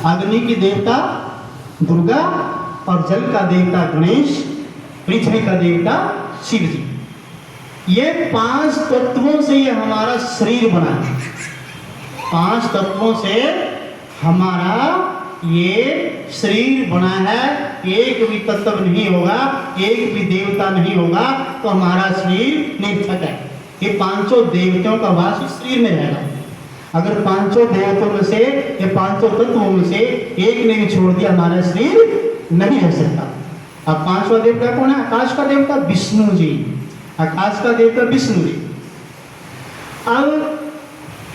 अग्नि की देवता दुर्गा और जल का देवता गणेश, पृथ्वी का देवता शिव जी। ये 5 तत्वों से ये हमारा शरीर बना है। 5 तत्वों से हमारा ये शरीर बना है। एक भी तत्व नहीं होगा, एक भी देवता नहीं होगा तो हमारा शरीर निरर्थक है। ये 5 देवताओं का वास इस शरीर में रहेगा। अगर 5 देवताओं में से या 5 तत्वों में से एक ने भी छोड़ दिया, हमारा शरीर नहीं रह सकता। अब 5वां देवता कौन है? आकाश का देवता विष्णु जी। आकाश का देवता विष्णु जी। अब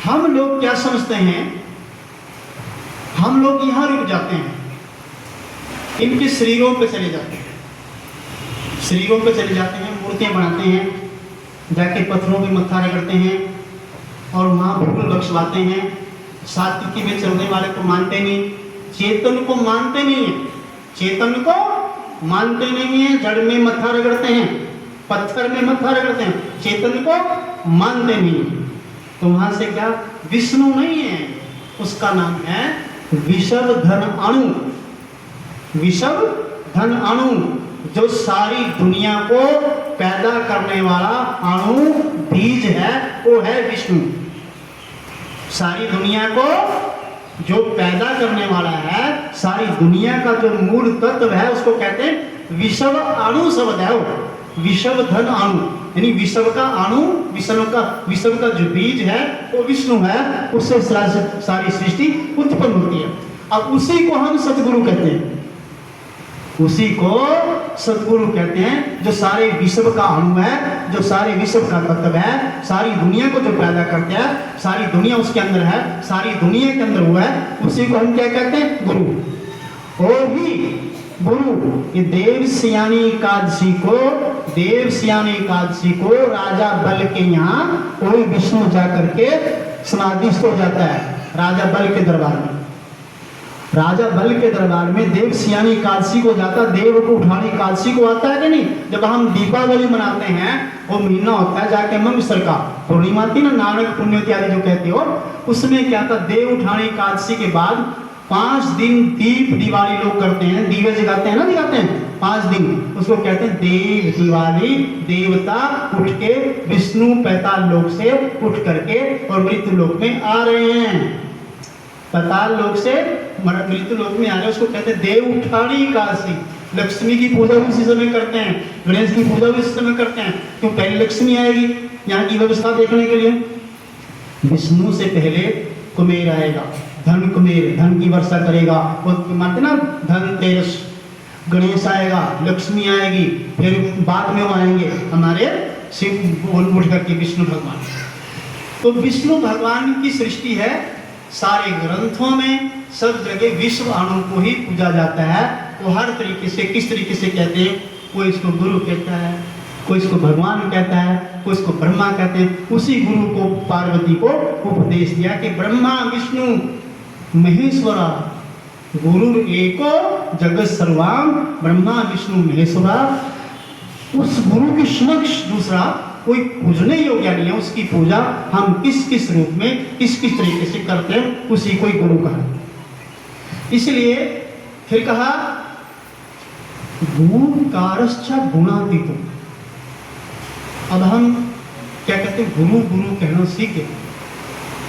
हम लोग क्या समझते हैं, हम लोग यहां रुक जाते हैं, इनके शरीरों पे चले जाते हैं, शरीरों पे चले जाते हैं, मूर्तियां बनाते हैं, जाके पत्थरों पे मत्था रगड़ते हैं और वहां भूल बख्शवाते हैं। सात्विकी में चलने वाले को मानते नहीं, चेतन को मानते नहीं है, चेतन को मानते नहीं है, जड़ में मत्था रगड़ते हैं, पत्थर में मत्था रगड़ते हैं, चेतन को मानते नहीं है। तो वहां से क्या, विष्णु नहीं है, उसका नाम है विषव धन अणु। विषव धन अणु जो सारी दुनिया को पैदा करने वाला अणु बीज है, वो है विष्णु। सारी दुनिया को जो पैदा करने वाला है, सारी दुनिया का जो मूल तत्व है, उसको कहते हैं विषव अणु शब्द है वो। विषव धन अणु यानी विषव का अणु, विषव का जो बीज है वो विष्णु है, उससे सारी सृष्टि उत्पन्न होती है। अब उसी को हम सतगुरु कहते हैं, उसी को सतगुरु कहते हैं, जो सारे विश्व का अणु है, जो सारे विश्व का तत्व है, सारी दुनिया को जो पैदा करते हैं, सारी दुनिया उसके अंदर है, सारी दुनिया के अंदर हुआ है, उसी को हम क्या कहते हैं, गुरु। और भी गुरु ये देवस्यानी एकादशी को राजा बल के यहाँ कोई विष्णु जा करके समाधिस्थ हो जाता है। राजा बल के दरबार में देवस्यानी एकादशी को जाता, देव को उठानी एकादशी को आता है कि नहीं। जब हम दीपावली मनाते हैं, वो महीना होता है जाके मंगसर का पूर्णिमा थी ना, नानक पुण्य इत्यादि जो कहते हो, उसमें क्या था, देव उठानी एकादशी के बाद 5 दिन दीप दिवाली लोग करते हैं, दीवे जगाते हैं ना, जगाते हैं 5 दिन, उसको कहते हैं देव दिवाली। देवता उठ के विष्णु पैताल लोक से उठ करके और मृत्यु लोक में आ रहे हैं, पैताल लोक से मृत्यु लोक में आ रहे हैं, उसको कहते हैं देव उठानी एकादशी। लक्ष्मी की पूजा भी इसी समय करते हैं, गणेश की पूजा भी इसी समय करते हैं, क्यों, पहले लक्ष्मी आएगी यहाँ की व्यवस्था देखने के लिए। विष्णु से पहले कुमेर आएगा, धन कुमेर, धन की वर्षा करेगा, वो मानते ना धनतेरस। गणेश आएगा, लक्ष्मी आएगी, फिर बाद में वो आएंगे हमारे शिव उठ करके विष्णु भगवान। तो विष्णु भगवान की सृष्टि है, सारे ग्रंथों में सब जगह विश्व अणु को ही पूजा जाता है। वो हर तरीके से, किस तरीके से कहते हैं, कोई इसको गुरु कहता है, कोई इसको भगवान कहता है, कोई इसको ब्रह्मा कहते हैं। उसी गुरु को पार्वती को उपदेश दिया कि ब्रह्मा विष्णु महेश्वरा गुरु एको जगत सर्वाम, ब्रह्मा विष्णु महेश्वरा। उस गुरु के समक्ष दूसरा कोई पूजने योग्य नहीं है। उसकी पूजा हम किस किस रूप में, किस किस तरीके से करते हैं, उसी को ही गुरु कहा। इसलिए फिर कहा गुरुकारश्च गुणातीतो। अब हम क्या कहते हैं, गुरु गुरु कहना सीखे।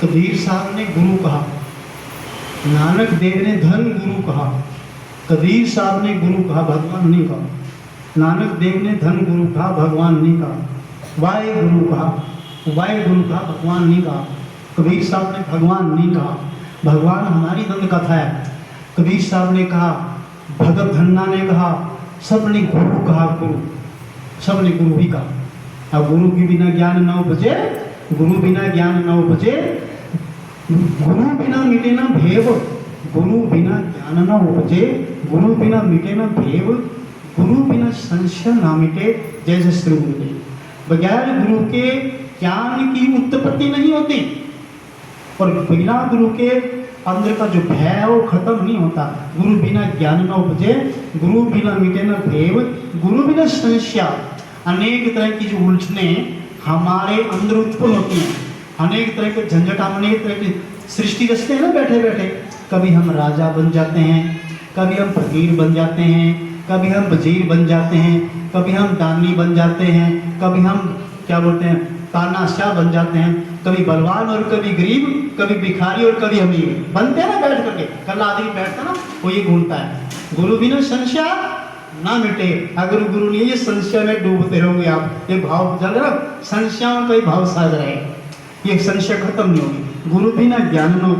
कबीर साहब ने गुरु कहा, नानक देव ने धन गुरु कहा, कबीर साहब ने गुरु कहा, भगवान नहीं कहा। नानक देव ने धन गुरु कहा, भगवान नहीं कहा। वाहे गुरु कहा, वाहे गुरु कहा, भगवान नहीं कहा। कबीर साहब ने भगवान नहीं कहा, भगवान हमारी दंड कथा है। कबीर साहब ने कहा, भगत धन्ना ने कहा, सब ने गुरु कहा, गुरु, सब ने गुरु ही कहा। अब गुरु के बिना ज्ञान न उपजे, गुरु बिना ज्ञान न उपजे, गुरु बिना मिटे ना भेव, गुरु बिना ज्ञान न उपजे, गुरु बिना मिटे ना भेव, गुरु बिना संशय ना मिटे, जैसे श्री गुरुदेव। बगैर गुरु के ज्ञान की उत्पत्ति नहीं होती, और बिना गुरु के अंदर का जो भय है वो खत्म नहीं होता। गुरु बिना ज्ञान न उपजे, गुरु बिना मिटे न भेव, गुरु बिना संशय। अनेक तरह की जो उलझने हमारे अंदर उत्पन्न होती हैं, अनेक तरह के झंझट, अनेक तरह की सृष्टि रचते हैं ना बैठे बैठे। कभी हम राजा बन जाते हैं, कभी हम फकीर बन जाते हैं, कभी हम वजीर बन जाते हैं, कभी हम दानी बन जाते हैं, कभी हम क्या बोलते हैं तानाशाह बन जाते हैं, कभी बलवान और कभी गरीब, कभी भिखारी और कभी अमीर बनते हैं ना बैठ करके। कल आदमी बैठता ना वो ये घूमता है, गुरु बिना संशय ना मिटे। अगर गुरु नहीं है, ये संशय में डूबते रहोगे आप। ये भाव चल रहा संशय में कोई भाव साज रहे, ये संशय खत्म नहीं होगी। गुरु बिना ज्ञान न